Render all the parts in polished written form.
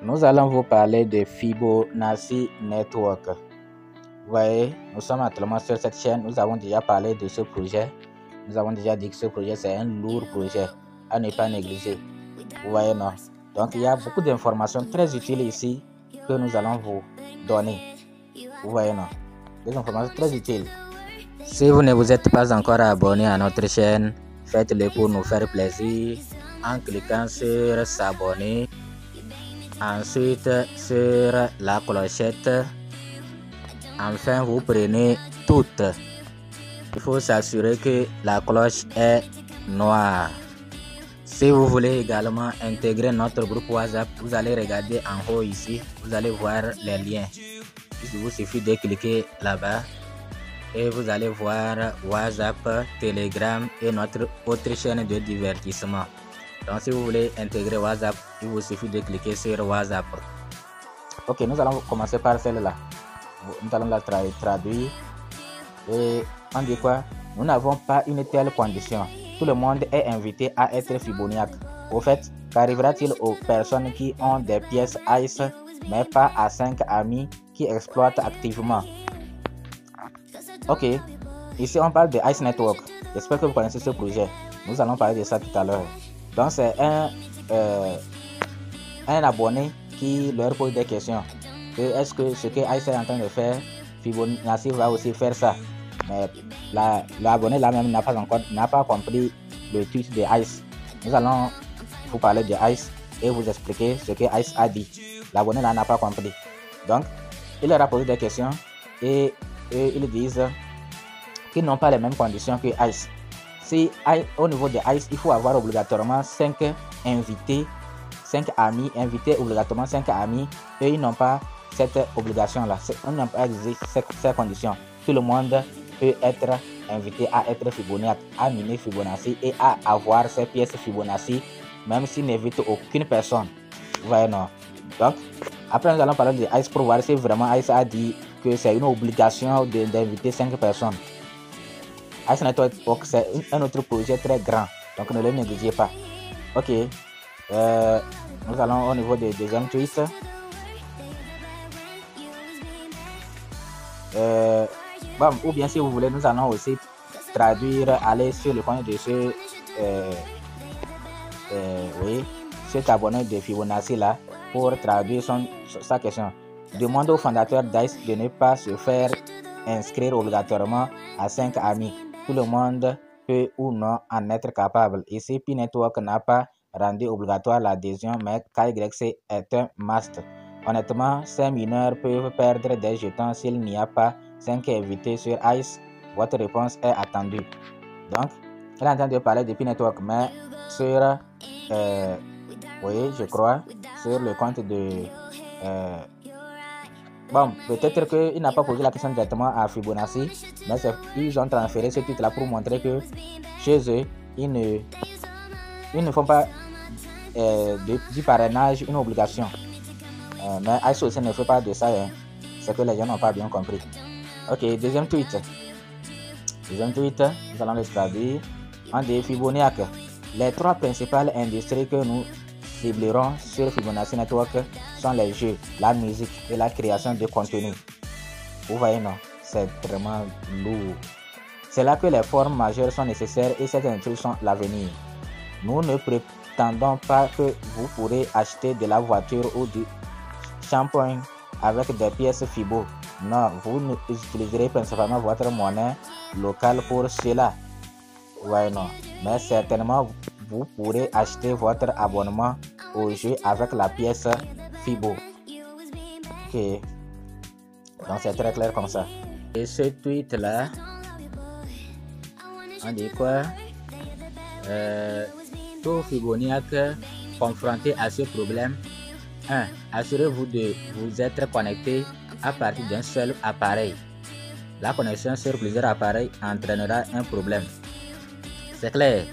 Nous allons vous parler de Fibonacci Network. Vous voyez, nous sommes actuellement sur cette chaîne. Nous avons déjà parlé de ce projet. Nous avons déjà dit que ce projet, c'est un lourd projet à ne pas négliger. Vous voyez, non? Donc, il y a beaucoup d'informations très utiles ici que nous allons vous donner. Vous voyez, non? Des informations très utiles. Si vous ne vous êtes pas encore abonné à notre chaîne, faites-le pour nous faire plaisir en cliquant sur s'abonner. Ensuite, sur la clochette. Enfin, vous prenez toutes. Il faut s'assurer que la cloche est noire. Si vous voulez également intégrer notre groupe WhatsApp, vous allez regarder en haut ici. Vous allez voir les liens. Il vous suffit de cliquer là-bas et vous allez voir WhatsApp, Telegram et notre autre chaîne de divertissement. Donc, si vous voulez intégrer WhatsApp, il vous suffit de cliquer sur WhatsApp. Ok, nous allons commencer par celle-là. Nous allons la traduire. Et on dit quoi? Nous n'avons pas une telle condition. Tout le monde est invité à être fibonacci. Au fait, qu'arrivera-t-il aux personnes qui ont des pièces ICE, mais pas à 5 amis qui exploitent activement? Ok, ici on parle de ICE Network. J'espère que vous connaissez ce projet. Nous allons parler de ça tout à l'heure. Donc c'est un abonné qui leur pose des questions. Est-ce que ce que ICE est en train de faire, Fibonacci va aussi faire ça? Mais l'abonné là-même n'a pas compris le tweet de ICE. Nous allons vous parler de ICE et vous expliquer ce que ICE a dit. L'abonné là n'a pas compris. Donc, il leur a posé des questions et ils disent qu'ils n'ont pas les mêmes conditions que ICE. Si au niveau de ICE, il faut avoir obligatoirement 5 invités, 5 amis, invités obligatoirement 5 amis, et ils n'ont pas cette obligation-là. On n'a pas exigé ces conditions. Tout le monde peut être invité à être Fibonacci, à miner Fibonacci et à avoir ses pièces Fibonacci, même s'il n'invite aucune personne. Vous voyez, non? Donc, après, nous allons parler de ICE pour voir si vraiment ICE a dit que c'est une obligation d'inviter 5 personnes. ICE Network, c'est un autre projet très grand, donc ne le négligez pas. Ok, nous allons au niveau du deuxième tweet. Bon, ou bien si vous voulez, nous allons aussi traduire, aller sur le compte de ce cet abonné de Fibonacci là pour traduire sa question. Demande au fondateur d'ICE de ne pas se faire inscrire obligatoirement à 5 amis. Tout le monde peut ou non en être capable. Ici, P-Network n'a pas rendu obligatoire l'adhésion, mais KYC est un must. Honnêtement, ces mineurs peuvent perdre des jetons s'il n'y a pas 5 invités sur ICE. Votre réponse est attendue. Donc, il est en train de parler de P-Network, mais sur, oui, je crois, sur le compte de... bon, peut-être qu'il n'a pas posé la question directement à Fibonacci, mais ils ont transféré ce titre-là pour montrer que chez eux, ils ne font pas du parrainage une obligation. Mais ICE aussi ne fait pas de ça. Hein. C'est que les gens n'ont pas bien compris. Ok, deuxième tweet. Nous allons le traduire. On dit Fibonacci. Les 3 principales industries que nous ciblerons sur Fibonacci Network sont les jeux, la musique et la création de contenu. Vous voyez, non? C'est vraiment lourd. C'est là que les formes majeures sont nécessaires et cette industrie sont l'avenir. Nous ne prétendons pas que vous pourrez acheter de la voiture ou du shampoing avec des pièces Fibo. Non, vous utiliserez principalement votre monnaie locale pour cela. Ouais, non. Mais certainement, vous pourrez acheter votre abonnement au jeu avec la pièce Fibo. Ok. Donc, c'est très clair comme ça. Et ce tweet-là, on dit quoi? Tout Fibonacci confronté à ce problème. 1. Assurez-vous de vous être connecté à partir d'un seul appareil. La connexion sur plusieurs appareils entraînera un problème. C'est clair.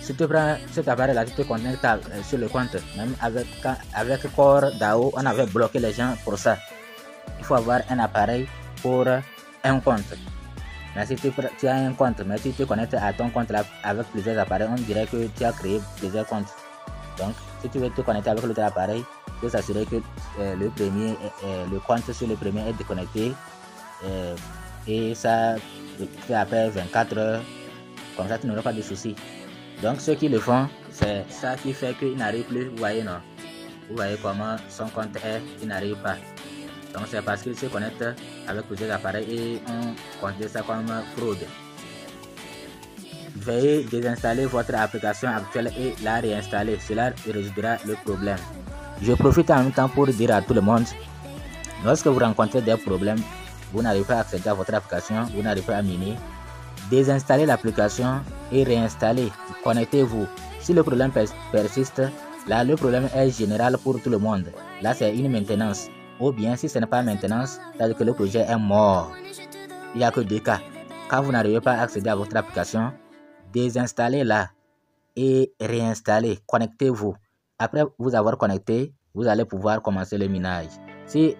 Si tu prends cet appareil-là, tu te connectes sur le compte. Même avec Core DAO, on avait bloqué les gens pour ça. Il faut avoir un appareil pour un compte. Mais si tu as un compte, mais si tu te connectes à ton compte là, avec plusieurs appareils, on dirait que tu as créé plusieurs comptes. Donc, si tu veux te connecter avec l'autre appareil, pour s'assurer que le compte sur le premier est déconnecté. Et ça fait après 24 heures. Comme ça, tu n'auras pas de soucis. Donc, ceux qui le font, c'est ça qui fait qu'il n'arrive plus. Vous voyez, non? Vous voyez comment son compte est, il n'arrive pas. Donc, c'est parce qu'il se connecte avec plusieurs appareils et on considère ça comme fraude. Veuillez désinstaller votre application actuelle et la réinstaller. Cela résoudra le problème. Je profite en même temps pour dire à tout le monde, lorsque vous rencontrez des problèmes, vous n'arrivez pas à accéder à votre application, vous n'arrivez pas à miner, désinstallez l'application et réinstallez. Connectez-vous. Si le problème persiste, là le problème est général pour tout le monde. Là c'est une maintenance. Ou bien si ce n'est pas maintenance, c'est-à-dire que le projet est mort. Il n'y a que deux cas. Quand vous n'arrivez pas à accéder à votre application, désinstallez-la et réinstallez. Connectez-vous. Après vous avoir connecté, vous allez pouvoir commencer le minage. Si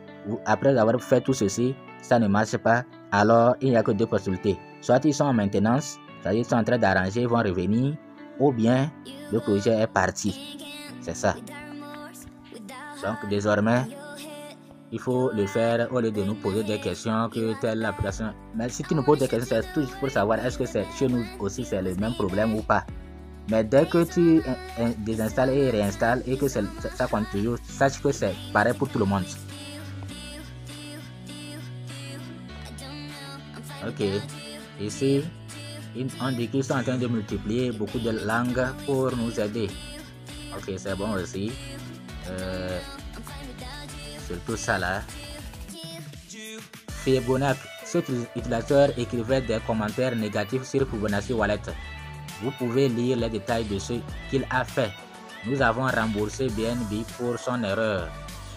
après avoir fait tout ceci, ça ne marche pas, alors il n'y a que deux possibilités. Soit ils sont en maintenance, c'est-à-dire ils sont en train d'arranger, ils vont revenir, ou bien le projet est parti. C'est ça. Donc désormais, il faut le faire au lieu de nous poser des questions que telle application. Mais si tu nous poses des questions, c'est toujours pour savoir est-ce que c'est chez nous aussi c'est le même problème ou pas. Mais dès que tu désinstalles et réinstalles et que ça compte toujours, sache que c'est pareil pour tout le monde. Ok, ici on dit qu'ils sont en train de multiplier beaucoup de langues pour nous aider. Ok, c'est bon aussi. Surtout ça là. Fibonacci, cet utilisateur écrivait des commentaires négatifs sur Fibonacci Wallet. Vous pouvez lire les détails de ce qu'il a fait. Nous avons remboursé BNB pour son erreur.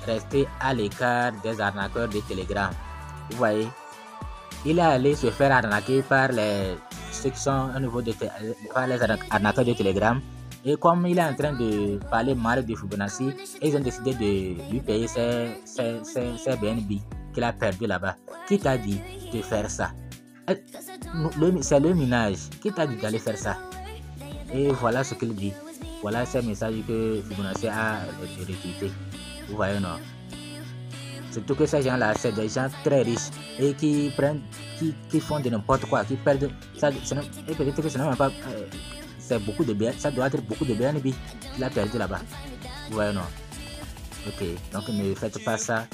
Restez à l'écart des arnaqueurs de Telegram. Vous voyez, il est allé se faire arnaquer par ceux qui sont au niveau par les arnaqueurs de Telegram. Et comme il est en train de parler mal de Fibonacci, ils ont décidé de lui payer ses BNB qu'il a perdu là-bas. Qui t'a dit de faire ça? C'est le minage. Qui t'a dit d'aller faire ça? Et voilà ce qu'il dit. Voilà ces messages que Fibonacci a retweetés. Vous voyez, non? Surtout que ces gens-là, c'est des gens très riches et qui prennent, qui font de n'importe quoi, qui perdent. Et peut-être que ce n'est même pas. C'est beaucoup de BNB, ça doit être beaucoup de BNB qu'il a perdu là-bas. Vous voyez, non? Ok, donc ne faites pas ça.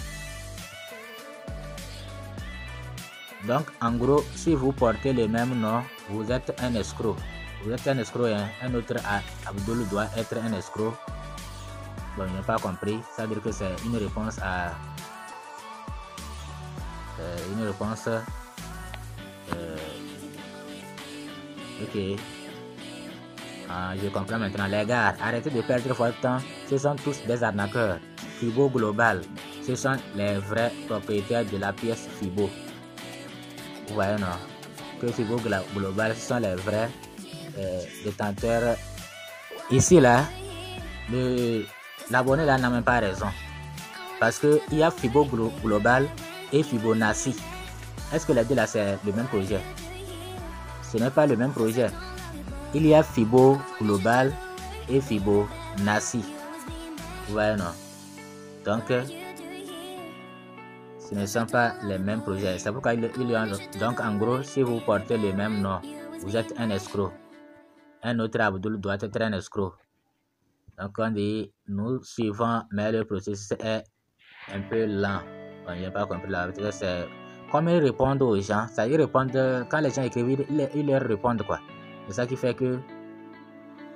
Donc, en gros, si vous portez le même nom, vous êtes un escroc. Vous êtes un escroc, hein? Un autre Abdul doit être un escroc. Bon, je n'ai pas compris. Ça veut dire que c'est une réponse à... ok. Je comprends maintenant. Les gars, arrêtez de perdre votre temps. Ce sont tous des arnaqueurs. Fibo Global, ce sont les vrais propriétaires de la pièce Fibo. Vous voyez, non? Que Fibo Global, ce sont les vrais détenteurs. Ici, là, l'abonné là n'a même pas raison. Parce qu'il y a Fibo Global et Fibonacci. Est-ce que les deux là, c'est le même projet? Ce n'est pas le même projet. Il y a Fibo Global et Fibonacci. Vous voyez, non? Donc, ce ne sont pas les mêmes projets. C'est pourquoi il y a... Donc, en gros, si vous portez le même nom, vous êtes un escroc. Un autre Abdul doit être un escroc. Donc, on dit, nous suivons, mais le processus est un peu lent. Bon, je n'ai pas compris là. C'est comme ils répondent aux gens. Ça, ils répondent, quand les gens écrivent, ils leur répondent quoi. C'est ça qui fait que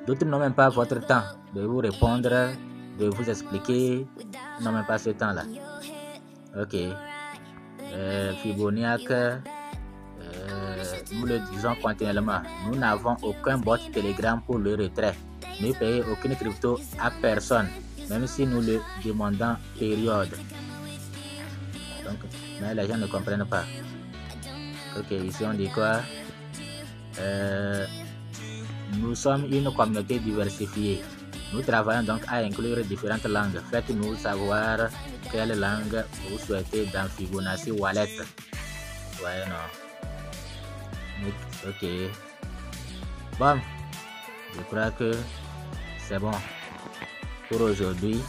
d'autres n'ont même pas votre temps de vous répondre, de vous expliquer. Ils n'ont même pas ce temps-là. Ok. Fibonacci, nous le disons continuellement. Nous n'avons aucun bot Telegram pour le retrait. Ne payez aucune crypto à personne, même si nous le demandons période. Donc, mais les gens ne comprennent pas. Ok, ici on dit quoi? Nous sommes une communauté diversifiée. Nous travaillons donc à inclure différentes langues. Faites-nous savoir quelle langue vous souhaitez dans Fibonacci Wallet. Ouais, non. Ok. Bon, je crois que c'est bon pour aujourd'hui.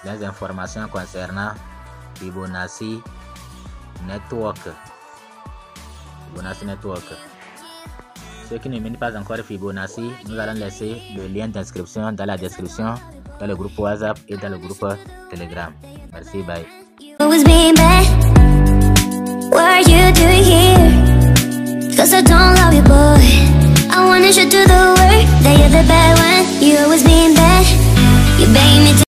les informations concernant Fibonacci Network. Fibonacci Network. Ceux qui ne mènent pas encore Fibonacci, nous allons laisser le lien d'inscription dans la description, dans le groupe WhatsApp et dans le groupe Telegram. Merci, bye. What are you doing here? 'Cause I don't love you, boy. I wanted you to do the work. That you're the bad one. You always being bad. You begging me to